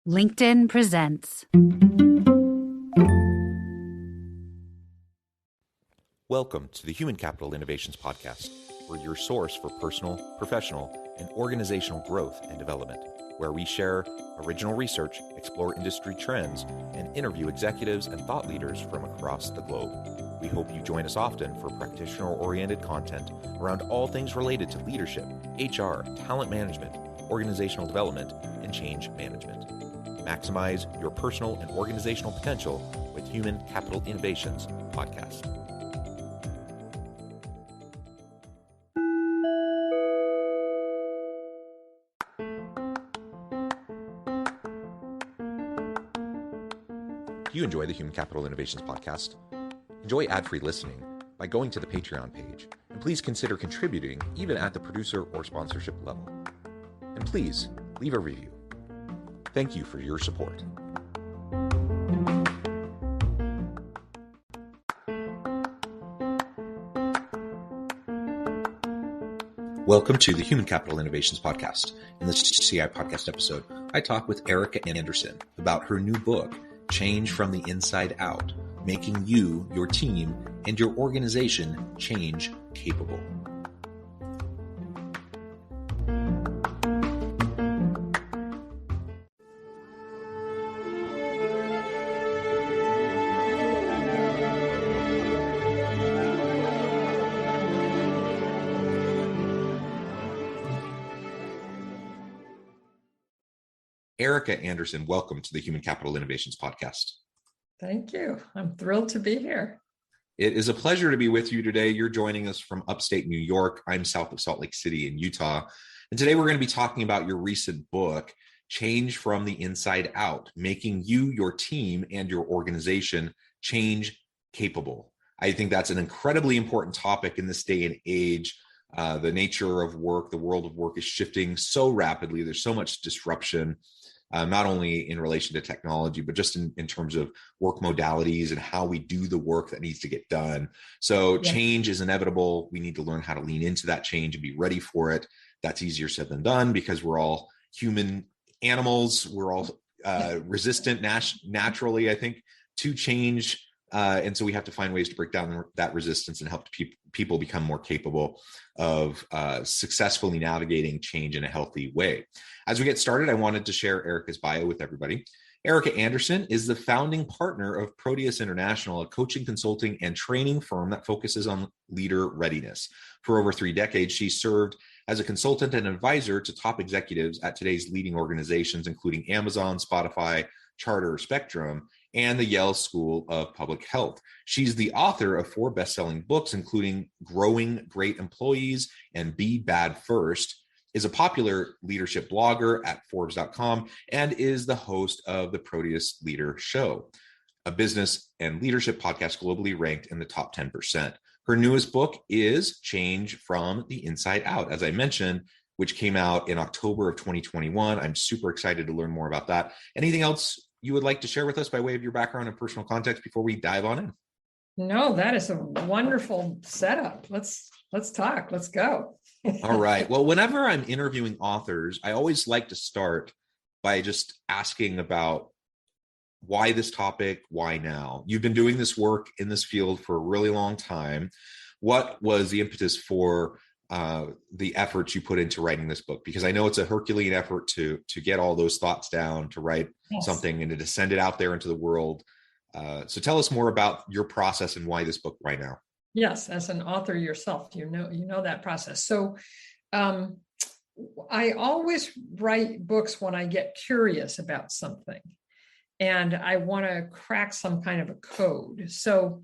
LinkedIn presents. Welcome to the Human Capital Innovations Podcast. We're your source for personal, professional, and organizational growth and development, where we share original research, explore industry trends, and interview executives and thought leaders from across the globe. We hope you join us often for practitioner-oriented content around all things related to leadership, HR, talent management, organizational development, and change management. Maximize your personal and organizational potential with Human Capital Innovations Podcast. Do you enjoy the Human Capital Innovations Podcast? Enjoy ad-free listening by going to the Patreon page, and please consider contributing even at the producer or sponsorship level. And please leave a review. Thank you for your support. Welcome to the Human Capital Innovations Podcast. In this HCI Podcast episode, I talk with Erika Andersen about her new book, Change from the Inside Out, Making You, Your Team, and Your Organization Change Capable. Erika Andersen, welcome to the Human Capital Innovations Podcast. Thank you. I'm thrilled to be here. It is a pleasure to be with you today. You're joining us from upstate New York. I'm south of Salt Lake City in Utah. And today we're going to be talking about your recent book, Change from the Inside Out, Making You, Your Team, and Your Organization Change Capable. I think that's an incredibly important topic in this day and age. The nature of work, the world of work is shifting so rapidly. There's so much disruption. Not only in relation to technology, but just in terms of work modalities and how we do the work that needs to get done. So change is inevitable. We need to learn how to lean into that change and be ready for it. That's easier said than done because we're all human animals. We're all resistant naturally, I think, to change. And so we have to find ways to break down that resistance and help people become more capable of successfully navigating change in a healthy way. As we get started, I wanted to share Erika's bio with everybody. Erika Andersen is the founding partner of Proteus International, a coaching, consulting, and training firm that focuses on leader readiness. For over 3 decades, she served as a consultant and advisor to top executives at today's leading organizations, including Amazon, Spotify, Charter, Spectrum, and the Yale School of Public Health. She's the author of 4 best-selling books, including Growing Great Employees and Be Bad First, is a popular leadership blogger at Forbes.com, and is the host of the Proteus Leader Show, a business and leadership podcast globally ranked in the top 10%. Her newest book is Change from the Inside Out, as I mentioned, which came out in October of 2021. I'm super excited to learn more about that. Anything else you would like to share with us by way of your background and personal context before we dive on in? No, that is a wonderful setup. Let's talk. Let's go. All right. Well, whenever I'm interviewing authors, I always like to start by just asking about why this topic, why now? You've been doing this work in this field for a really long time. What was the impetus for the efforts you put into writing this book? Because I know it's a Herculean effort to get all those thoughts down, to write something and to send it out there into the world. So tell us more about your process and why this book, why now? Yes, as an author yourself, you know that process. So I always write books when I get curious about something and I want to crack some kind of a code. So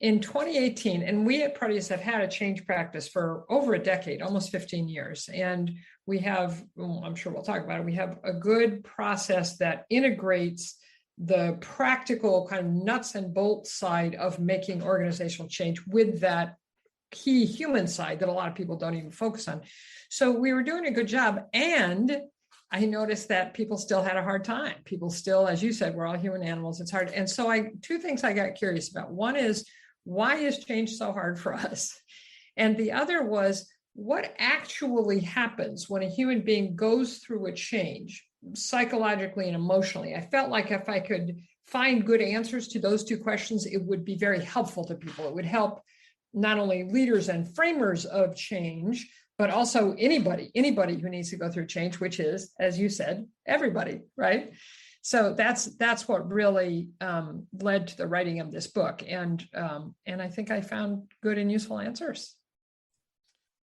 in 2018, and we at Proteus have had a change practice for over a decade, almost 15 years. And we have, I'm sure we'll talk about it, we have a good process that integrates the practical kind of nuts and bolts side of making organizational change with that key human side that a lot of people don't even focus on. So we were doing a good job. And I noticed that people still had a hard time. People still, as you said, we're all human animals. It's hard. And so 2 things I got curious about. One is, why is change so hard for us? And the other was, what actually happens when a human being goes through a change? psychologically and emotionally. I felt like if I could find good answers to those two questions, it would be very helpful to people. It would help not only leaders and framers of change, but also anybody who needs to go through change, which is, as you said, everybody, right? So that's what really led to the writing of this book, and I think I found good and useful answers.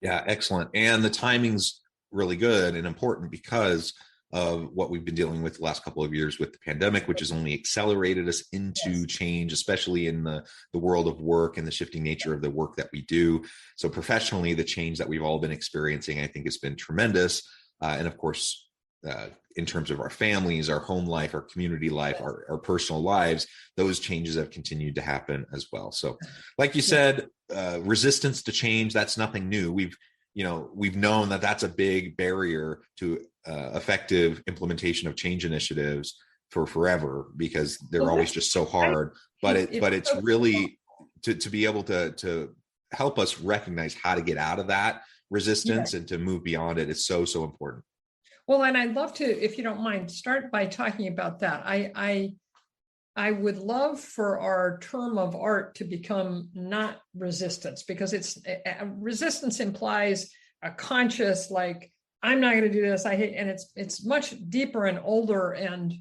Yeah, excellent. And the timing's really good and important because of what we've been dealing with the last couple of years with the pandemic, which has only accelerated us into change, especially in the world of work and the shifting nature of the work that we do. So professionally, the change that we've all been experiencing, I think, has been tremendous. And of course, in terms of our families, our home life, our community life, our personal lives, those changes have continued to happen as well. So like you said, resistance to change, that's nothing new. We've known that that's a big barrier to effective implementation of change initiatives for forever, because they're always just so hard. But it's really to be able to help us recognize how to get out of that resistance and to move beyond it is so important. Well, and I'd love to, if you don't mind, start by talking about that. I would love for our term of art to become not resistance, because resistance implies a conscious, like, I'm not going to do this, I hate, and it's much deeper and older. And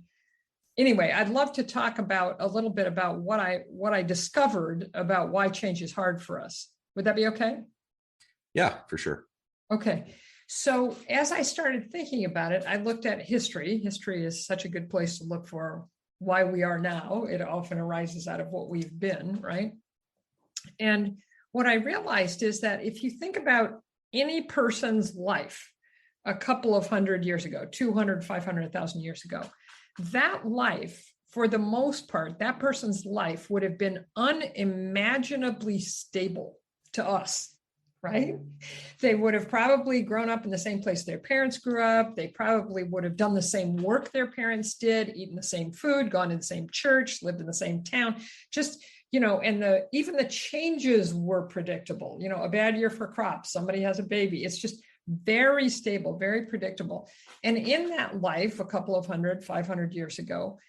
anyway, I'd love to talk about a little bit about what I discovered about why change is hard for us. Would that be okay? Yeah, for sure. Okay. So as I started thinking about it, I looked at history. History is such a good place to look for why we are now. It often arises out of what we've been, right? And what I realized is that if you think about any person's life a couple of hundred years ago, 200, 500,000 years ago, that life, for the most part, that person's life would have been unimaginably stable to us. Right? They would have probably grown up in the same place their parents grew up. They probably would have done the same work their parents did, eaten the same food, gone to the same church, lived in the same town. Just, and even the changes were predictable. A bad year for crops, somebody has a baby. It's just very stable, very predictable. And in that life, a couple of 500 years ago,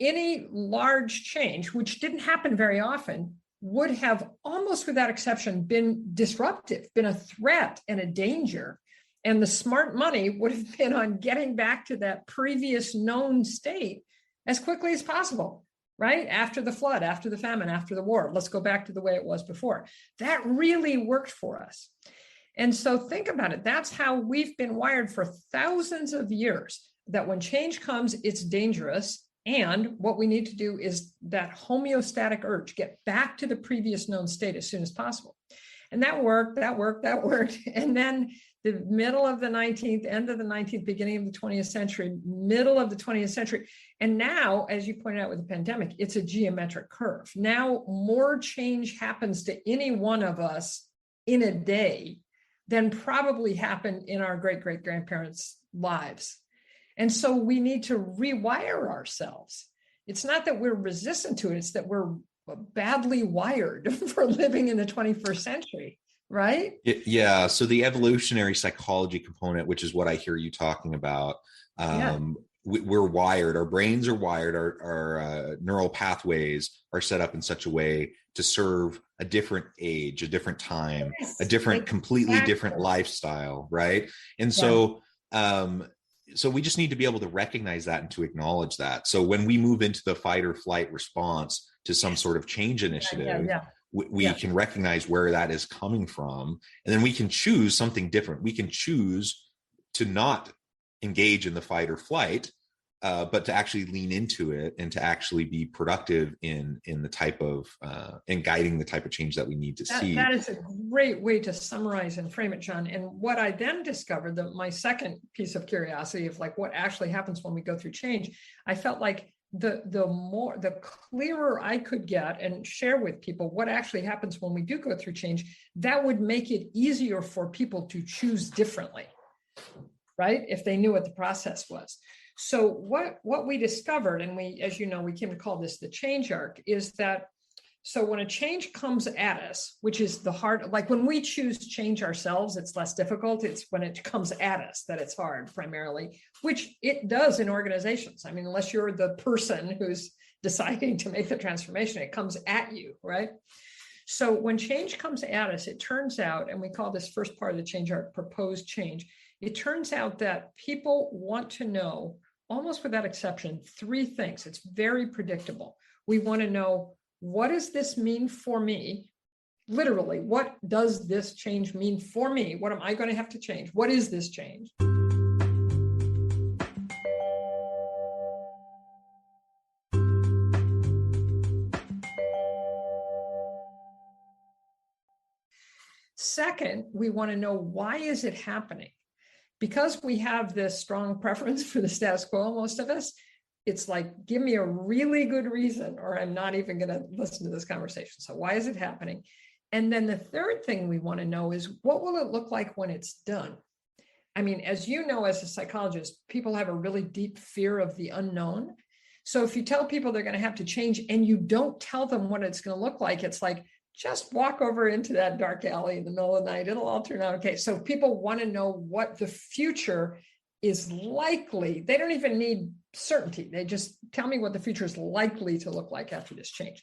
any large change, which didn't happen very often, would have almost without exception been disruptive, been a threat and a danger. And the smart money would have been on getting back to that previous known state as quickly as possible, right? After the flood, after the famine, after the war, let's go back to the way it was before. That really worked for us. And so think about it. That's how we've been wired for thousands of years, that when change comes, it's dangerous. And what we need to do is that homeostatic urge, get back to the previous known state as soon as possible. And that worked. And then the middle of the 19th, end of the 19th, beginning of the 20th century, middle of the 20th century. And now, as you pointed out with the pandemic, it's a geometric curve. Now, more change happens to any one of us in a day than probably happened in our great-great-grandparents' lives. And so we need to rewire ourselves. It's not that we're resistant to it, it's that we're badly wired for living in the 21st century, right? Yeah. So the evolutionary psychology component, which is what I hear you talking about, we're wired, our brains are wired, our neural pathways are set up in such a way to serve a different age, a different time, a different, completely different lifestyle, right? And so, so we just need to be able to recognize that and to acknowledge that. So when we move into the fight or flight response to some sort of change initiative, we can recognize where that is coming from, and then we can choose something different. We can choose to not engage in the fight or flight, but to actually lean into it and to actually be productive in the type of and guiding the type of change that we need to see. That is a great way to summarize and frame it, John. And what I then discovered, that my second piece of curiosity of like what actually happens when we go through change, I felt like the clearer I could get and share with people what actually happens when we do go through change, that would make it easier for people to choose differently, right? If they knew what the process was. So what we discovered, and we, as you know, we came to call this the change arc, is that So when a change comes at us, which is the hard, like when we choose change ourselves, it's less difficult. It's when it comes at us that it's hard primarily, which it does in organizations. I mean, unless you're the person who's deciding to make the transformation, it comes at you, right? So when change comes at us, it turns out, and we call this first part of the change our proposed change, it turns out that people want to know, almost without exception, three things. It's very predictable. We want to know, what does this mean for me? Literally, what does this change mean for me? What am I going to have to change? What is this change? Second, we want to know, why is it happening? Because we have this strong preference for the status quo, most of us, it's like, give me a really good reason, or I'm not even going to listen to this conversation. So why is it happening? And then the third thing we want to know is, what will it look like when it's done? I mean, as you know, as a psychologist, people have a really deep fear of the unknown. So if you tell people they're going to have to change and you don't tell them what it's going to look like, it's like, just walk over into that dark alley in the middle of the night. It'll all turn out okay. So people want to know what the future is likely. They don't even need certainty. They just tell me what the future is likely to look like after this change.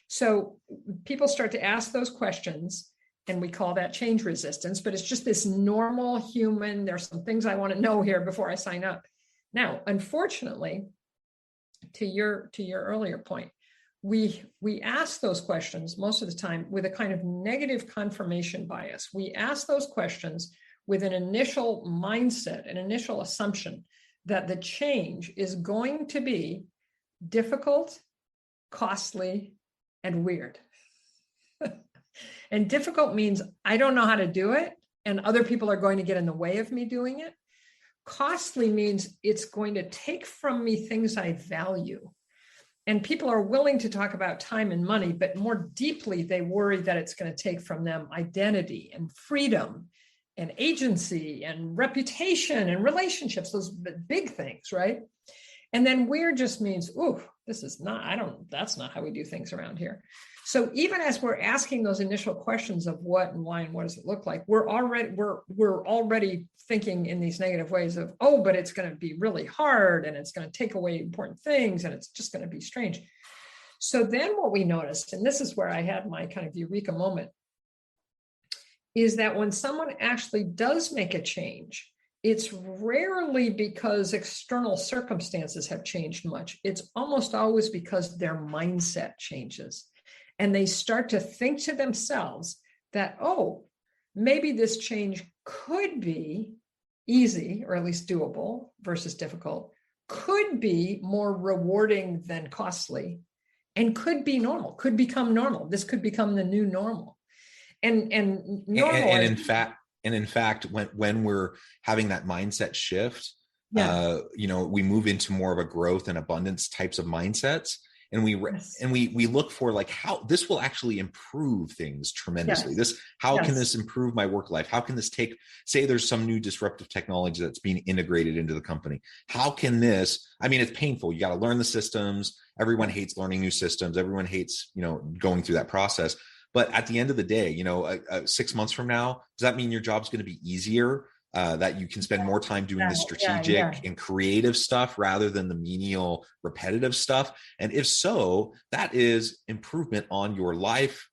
So people start to ask those questions, and we call that change resistance, but it's just this normal human, there's some things I want to know here before I sign up. Now, unfortunately, to your earlier point, we ask those questions most of the time with a kind of negative confirmation bias. We ask those questions with an initial mindset, an initial assumption that the change is going to be difficult, costly, and weird. And difficult means I don't know how to do it, and other people are going to get in the way of me doing it. Costly means it's going to take from me things I value. And people are willing to talk about time and money, but more deeply, they worry that it's going to take from them identity and freedom and agency and reputation and relationships, those big things, right? And then weird just means, ooh, that's not how we do things around here. So even as we're asking those initial questions of what and why and what does it look like, we're already thinking in these negative ways of, oh, but it's going to be really hard and it's going to take away important things and it's just going to be strange. So then what we noticed, and this is where I had my kind of eureka moment, is that when someone actually does make a change, it's rarely because external circumstances have changed much. It's almost always because their mindset changes. And they start to think to themselves that, oh, maybe this change could be easy, or at least doable versus difficult, could be more rewarding than costly, and could be normal, could become normal. This could become the new normal. And in fact, when we're having that mindset shift, we move into more of a growth and abundance types of mindsets. And we look for like how this will actually improve things tremendously. Can this improve my work life? How can this say there's some new disruptive technology that's being integrated into the company? How can this, I mean, it's painful. You got to learn the systems. Everyone hates learning new systems. Everyone hates, going through that process. But at the end of the day, 6 months from now, does that mean your job's going to be easier? That you can spend more time doing the strategic and creative stuff rather than the menial, repetitive stuff? And if so, that is improvement on your life,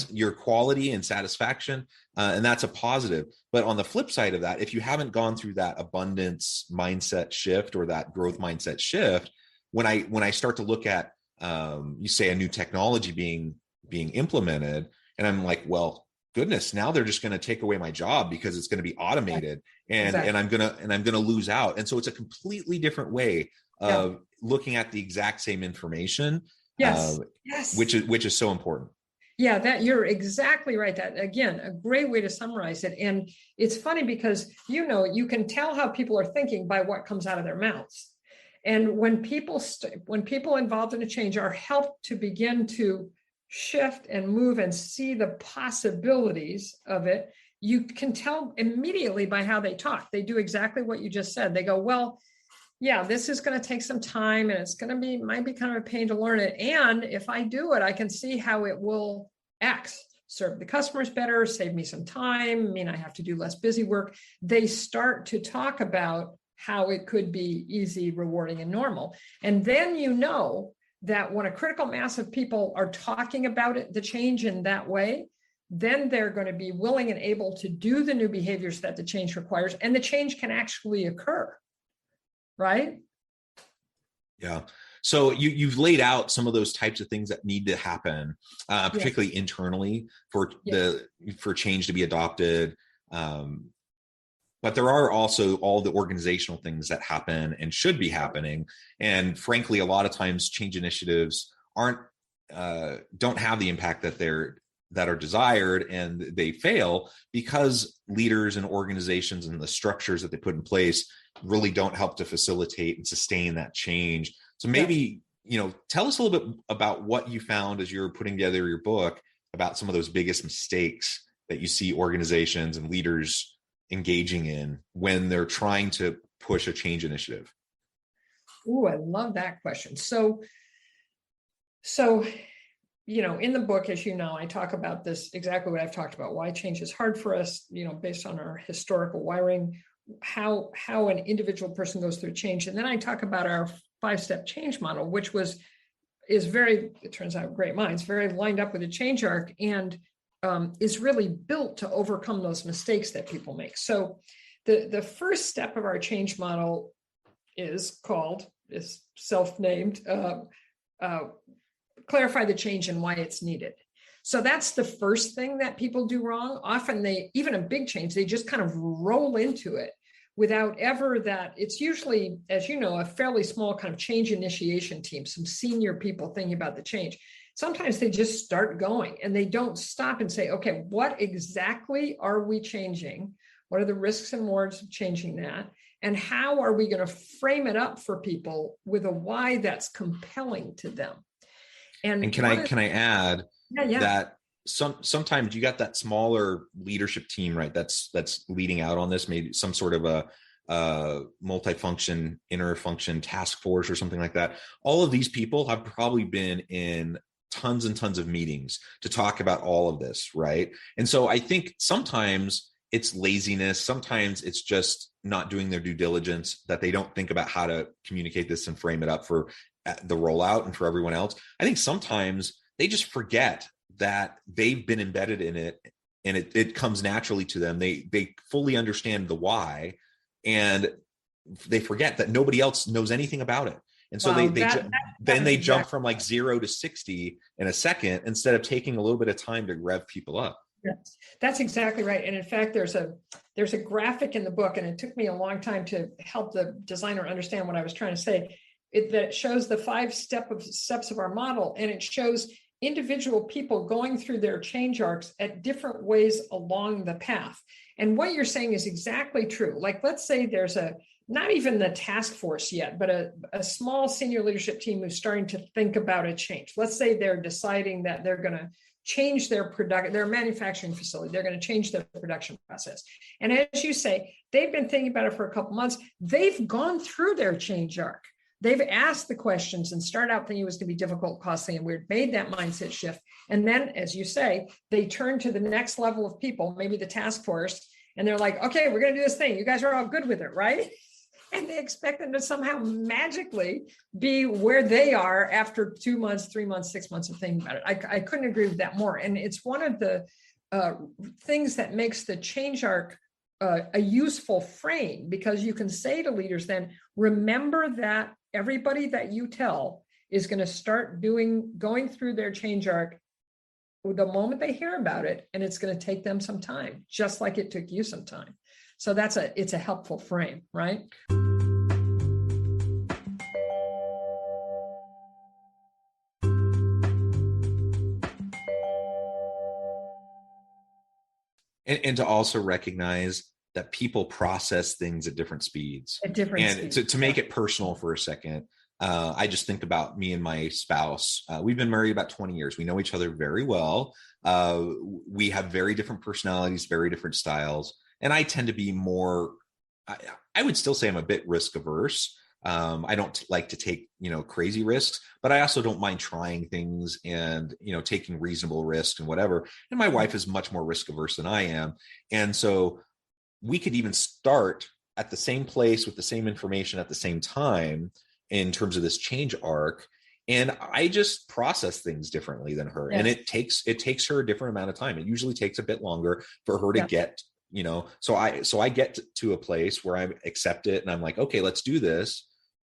your quality and satisfaction. And that's a positive. But on the flip side of that, if you haven't gone through that abundance mindset shift or that growth mindset shift, when I start to look at, you say a new technology being implemented, and I'm like, well, goodness, now they're just going to take away my job because it's going to be automated, and I'm going to lose out. And so it's a completely different way of looking at the exact same information, which is so important. Yeah, that you're exactly right. That, again, a great way to summarize it. And it's funny because, you can tell how people are thinking by what comes out of their mouths. And when people involved in a change are helped to begin to shift and move and see the possibilities of it, you can tell immediately by how they talk. They do exactly what you just said. They go, well, yeah, this is going to take some time and it's going to be, might be kind of a pain to learn it. And if I do it, I can see how it will X, serve the customers better, save me some time, mean I have to do less busy work. They start to talk about how it could be easy, rewarding, and normal. And then you know that when a critical mass of people are talking about it, the change in that way, then they're going to be willing and able to do the new behaviors that the change requires, and the change can actually occur, right? Yeah. So you've laid out some of those types of things that need to happen, particularly internally for change to be adopted. But there are also all the organizational things that happen and should be happening. And frankly, a lot of times change initiatives don't have the impact that are desired, and they fail because leaders and organizations and the structures that they put in place really don't help to facilitate and sustain that change. So maybe, tell us a little bit about what you found as you're putting together your book about some of those biggest mistakes that you see organizations and leaders engaging in when they're trying to push a change initiative. Oh, I love that question. So, in the book, as you know, I talk about this, exactly what I've talked about, why change is hard for us, based on our historical wiring, how an individual person goes through change. And then I talk about our 5-step change model, which is very, it turns out, great minds, very lined up with a change arc, and is really built to overcome those mistakes that people make. So the first step of our change model is self-named, clarify the change and why it's needed. So that's the first thing that people do wrong. Often even a big change, they just kind of roll into it without ever that. It's usually, as you know, a fairly small kind of change initiation team, some senior people thinking about the change. Sometimes they just start going and they don't stop and say, okay, what exactly are we changing? What are the risks and rewards of changing that? And how are we going to frame it up for people with a why that's compelling to them? And can I add that sometimes you got that smaller leadership team, right? That's leading out on this, maybe some sort of a multifunction, interfunction task force or something like that. All of these people have probably been in tons and tons of meetings to talk about all of this, right? And so I think sometimes it's laziness. Sometimes it's just not doing their due diligence, that they don't think about how to communicate this and frame it up for the rollout and for everyone else. I think sometimes they just forget that they've been embedded in it and it comes naturally to them. They fully understand the why, and they forget that nobody else knows anything about it. And so they jump from like 0 to 60 in a second instead of taking a little bit of time to rev people up. Yes, that's exactly right. And in fact, there's a graphic in the book, and it took me a long time to help the designer understand what I was trying to say. That shows the 5 steps of our model, and it shows individual people going through their change arcs at different ways along the path. And what you're saying is exactly true. Like, let's say there's not even the task force yet, but a small senior leadership team who's starting to think about a change. Let's say they're deciding that they're going to change their manufacturing facility. They're going to change their production process. And as you say, they've been thinking about it for a couple months. They've gone through their change arc. They've asked the questions and started out thinking it was going to be difficult, costly, and weird, made that mindset shift. And then, as you say, they turn to the next level of people, maybe the task force, and they're like, okay, we're going to do this thing. You guys are all good with it, right? And they expect them to somehow magically be where they are after 2 months, 3 months, 6 months of thinking about it. I couldn't agree with that more. And it's one of the things that makes the change arc a useful frame, because you can say to leaders then, remember that everybody that you tell is going to start going through their change arc the moment they hear about it, and it's going to take them some time, just like it took you some time. So it's a helpful frame, right? And to also recognize that people process things at different speeds. And to make it personal for a second, I just think about me and my spouse. We've been married about 20 years. We know each other very well. We have very different personalities, very different styles. And I tend to be more, I would still say I'm a bit risk averse. I don't like to take, crazy risks, but I also don't mind trying things and, taking reasonable risks and whatever. And my wife is much more risk averse than I am. And so we could even start at the same place with the same information at the same time in terms of this change arc. And I just process things differently than her. Yes. And it takes her a different amount of time. It usually takes a bit longer for her to get, so I get to a place where I accept it and I'm like, okay, let's do this.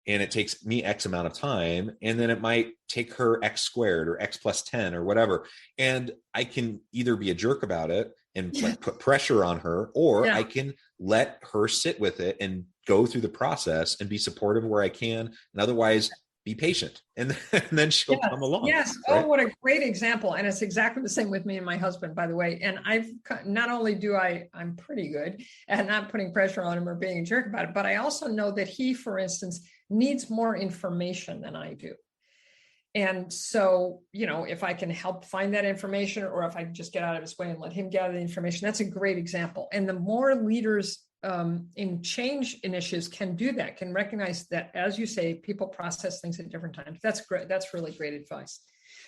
And it takes me X amount of time. And then it might take her X squared or X plus 10 or whatever. And I can either be a jerk about it and put pressure on her, or I can let her sit with it and go through the process and be supportive where I can. And otherwise be patient. And then she'll come along. Yes. Right? Oh, what a great example. And it's exactly the same with me and my husband, by the way. And not only I'm pretty good at not putting pressure on him or being a jerk about it, but I also know that he, for instance, needs more information than I do. And so, if I can help find that information, or if I can just get out of his way and let him gather the information, that's a great example. And the more leaders in change initiatives can do that, can recognize that, as you say, people process things at different times. That's great. That's really great advice.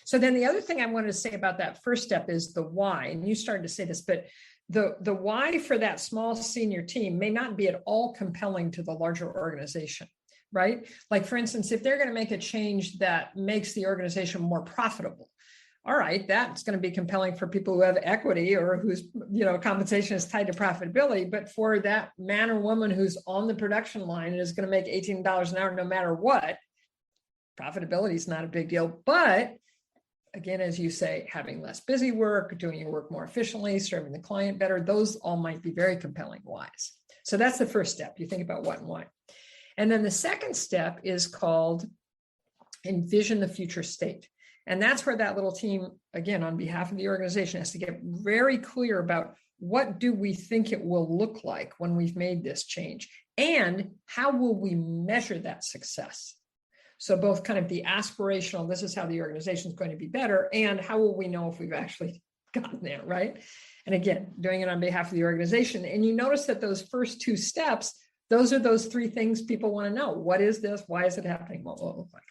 So then the other thing I wanted to say about that first step is the why. And you started to say this, but the why for that small senior team may not be at all compelling to the larger organization, right? Like, for instance, if they're going to make a change that makes the organization more profitable, all right, that's going to be compelling for people who have equity or whose, compensation is tied to profitability. But for that man or woman who's on the production line and is going to make $18 an hour no matter what, profitability is not a big deal. But again, as you say, having less busy work, doing your work more efficiently, serving the client better, those all might be very compelling whys. So that's the first step. You think about what and why. And then the second step is called envision the future state. And that's where that little team, again, on behalf of the organization, has to get very clear about what do we think it will look like when we've made this change, and how will we measure that success? So both kind of the aspirational, this is how the organization is going to be better, and how will we know if we've actually gotten there, right? And again, doing it on behalf of the organization. And you notice that those first two steps, those are those three things people want to know. What is this? Why is it happening? What will it look like?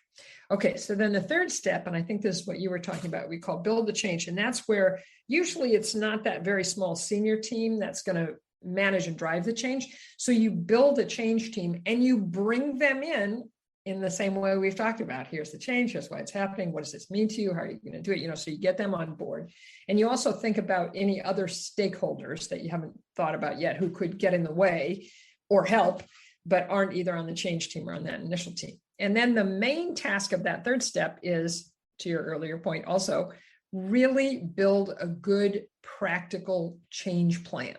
Okay, so then the third step, and I think this is what you were talking about, we call build the change. And that's where usually it's not that very small senior team that's going to manage and drive the change. So you build a change team and you bring them in the same way we've talked about. Here's the change, here's why it's happening. What does this mean to you? How are you going to do it? So you get them on board. And you also think about any other stakeholders that you haven't thought about yet who could get in the way or help, but aren't either on the change team or on that initial team. And then the main task of that third step is, to your earlier point also, really build a good practical change plan.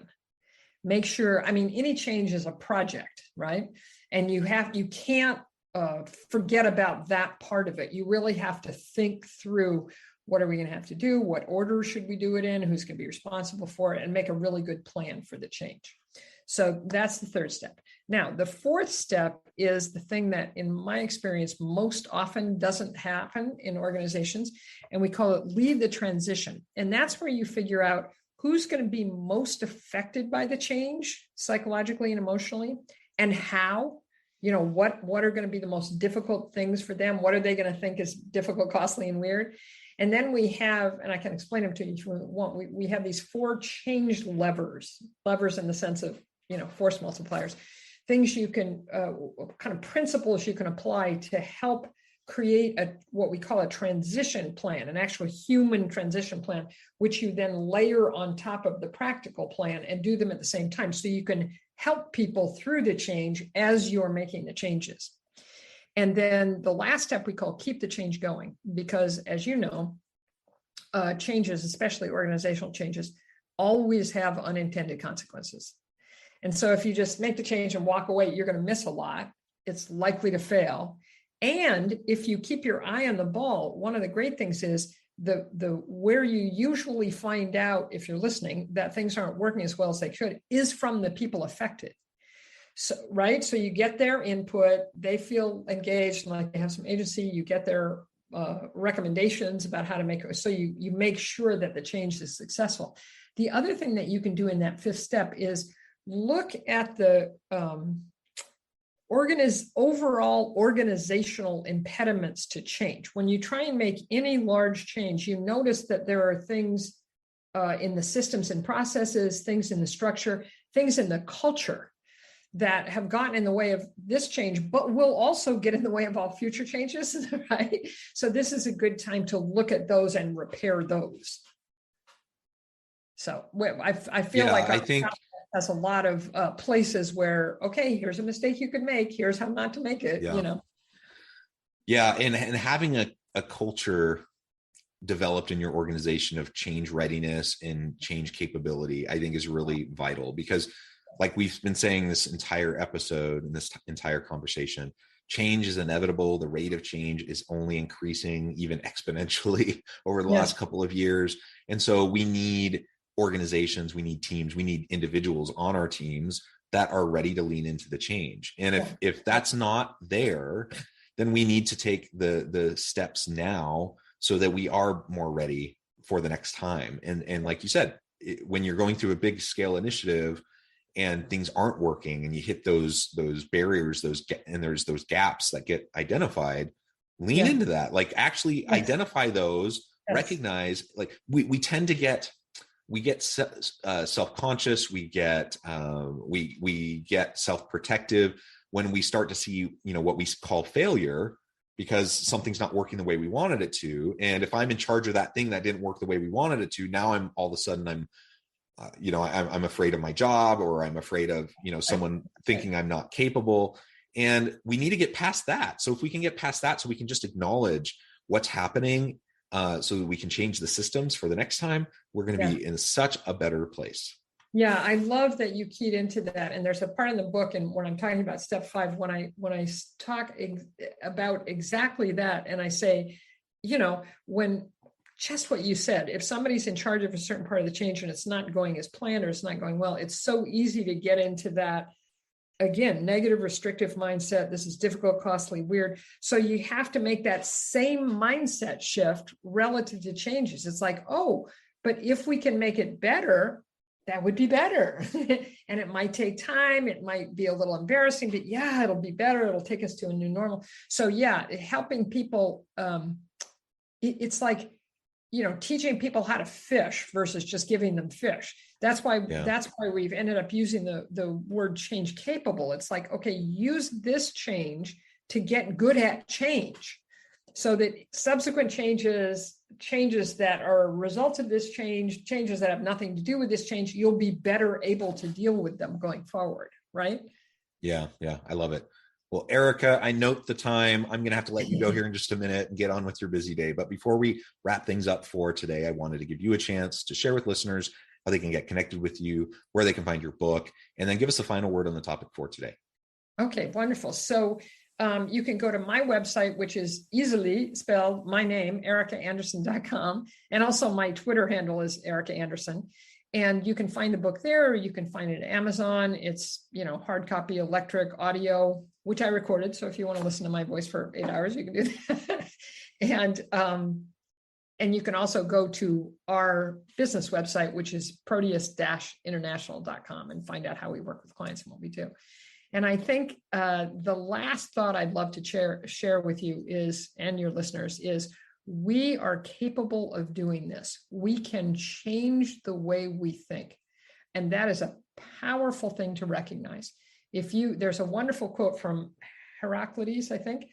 Make sure, any change is a project, right? And you can't forget about that part of it. You really have to think through, what are we going to have to do? What order should we do it in? Who's going to be responsible for it? And make a really good plan for the change. So that's the third step. Now, the fourth step is the thing that, in my experience, most often doesn't happen in organizations, and we call it lead the transition. And that's where you figure out who's going to be most affected by the change psychologically and emotionally, and how, what are going to be the most difficult things for them? What are they going to think is difficult, costly, and weird? And then we have, and I can explain them to you if you want, we have these 4 change levers in the sense of, force multipliers, things you can, kind of principles you can apply to help create what we call a transition plan, an actual human transition plan, which you then layer on top of the practical plan and do them at the same time. So you can help people through the change as you're making the changes. And then the last step we call keep the change going, because as you know, changes, especially organizational changes, always have unintended consequences. And so if you just make the change and walk away, you're going to miss a lot. It's likely to fail. And if you keep your eye on the ball, one of the great things is the where you usually find out, if you're listening, that things aren't working as well as they could, is from the people affected. So, right. So you get their input, they feel engaged, like they have some agency, you get their recommendations about how to make it. So you make sure that the change is successful. The other thing that you can do in that fifth step is look at the overall organizational impediments to change. When you try and make any large change, you notice that there are things in the systems and processes, things in the structure, things in the culture that have gotten in the way of this change, but will also get in the way of all future changes, right? So this is a good time to look at those and repair those. So I feel like I think has a lot of places where, okay, here's a mistake you could make. Here's how not to make it, Yeah, and having a culture developed in your organization of change readiness and change capability, I think is really vital, because like we've been saying this entire episode and this entire conversation, change is inevitable. The rate of change is only increasing, even exponentially over the last couple of years. And so we need organizations, we need teams, we need individuals on our teams that are ready to lean into the change. And if that's not there, then we need to take the steps now so that we are more ready for the next time. And like you said, when you're going through a big scale initiative and things aren't working and you hit those barriers, and there's those gaps that get identified, lean into that, like actually identify those, recognize, like we tend to get self-conscious, we get self-protective when we start to see, what we call failure, because something's not working the way we wanted it to. And if I'm in charge of that thing that didn't work the way we wanted it to, now I'm all of a sudden I'm afraid of my job, or I'm afraid of, someone thinking I'm not capable. And we need to get past that. So if we can get past that, so we can just acknowledge what's happening, so that we can change the systems for the next time, we're going to be in such a better place. Yeah, I love that you keyed into that. And there's a part in the book, and when I'm talking about step 5, when I talk about exactly that, and I say, when just what you said, if somebody's in charge of a certain part of the change and it's not going as planned or it's not going well, it's so easy to get into that, again, negative, restrictive mindset. This is difficult, costly, weird. So you have to make that same mindset shift relative to changes. It's like, oh, but if we can make it better, that would be better. And it might take time. It might be a little embarrassing, but it'll be better. It'll take us to a new normal. So helping people, it's like, teaching people how to fish versus just giving them fish. That's why we've ended up using the word change capable. It's like, okay, use this change to get good at change, so that subsequent changes that are a result of this changes that have nothing to do with this change, you'll be better able to deal with them going forward. Right? Yeah. I love it. Well, Erika, I note the time. I'm going to have to let you go here in just a minute and get on with your busy day. But before we wrap things up for today, I wanted to give you a chance to share with listeners how they can get connected with you, where they can find your book, and then give us a final word on the topic for today. Okay, wonderful. So you can go to my website, which is easily spelled my name, erikaandersen.com. And also my Twitter handle is Erika Andersen. And you can find the book there, or you can find it at Amazon. It's, hard copy, electric, audio, which I recorded. So if you want to listen to my voice for 8 hours, you can do that. And you can also go to our business website, which is proteus-international.com, and find out how we work with clients and what we do. And I think the last thought I'd love to share with you is, and your listeners, is we are capable of doing this. We can change the way we think. And that is a powerful thing to recognize. There's a wonderful quote from Heraclides, I think,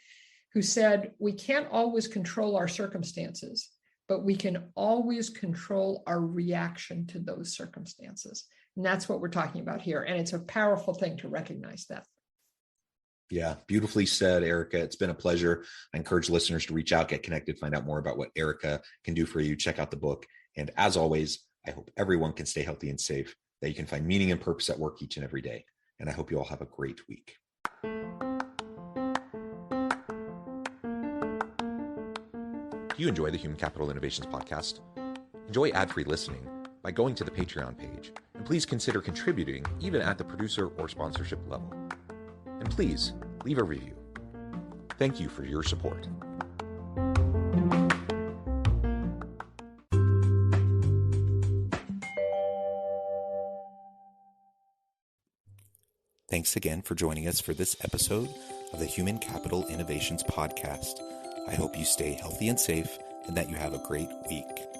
who said, we can't always control our circumstances, but we can always control our reaction to those circumstances. And that's what we're talking about here. And it's a powerful thing to recognize that. Yeah, beautifully said, Erika. It's been a pleasure. I encourage listeners to reach out, get connected, find out more about what Erika can do for you. Check out the book. And as always, I hope everyone can stay healthy and safe, that you can find meaning and purpose at work each and every day. And I hope you all have a great week. Do you enjoy the Human Capital Innovations podcast? Enjoy ad-free listening by going to the Patreon page. And please consider contributing even at the producer or sponsorship level. And please leave a review. Thank you for your support. Thanks again for joining us for this episode of the Human Capital Innovations Podcast. I hope you stay healthy and safe and that you have a great week.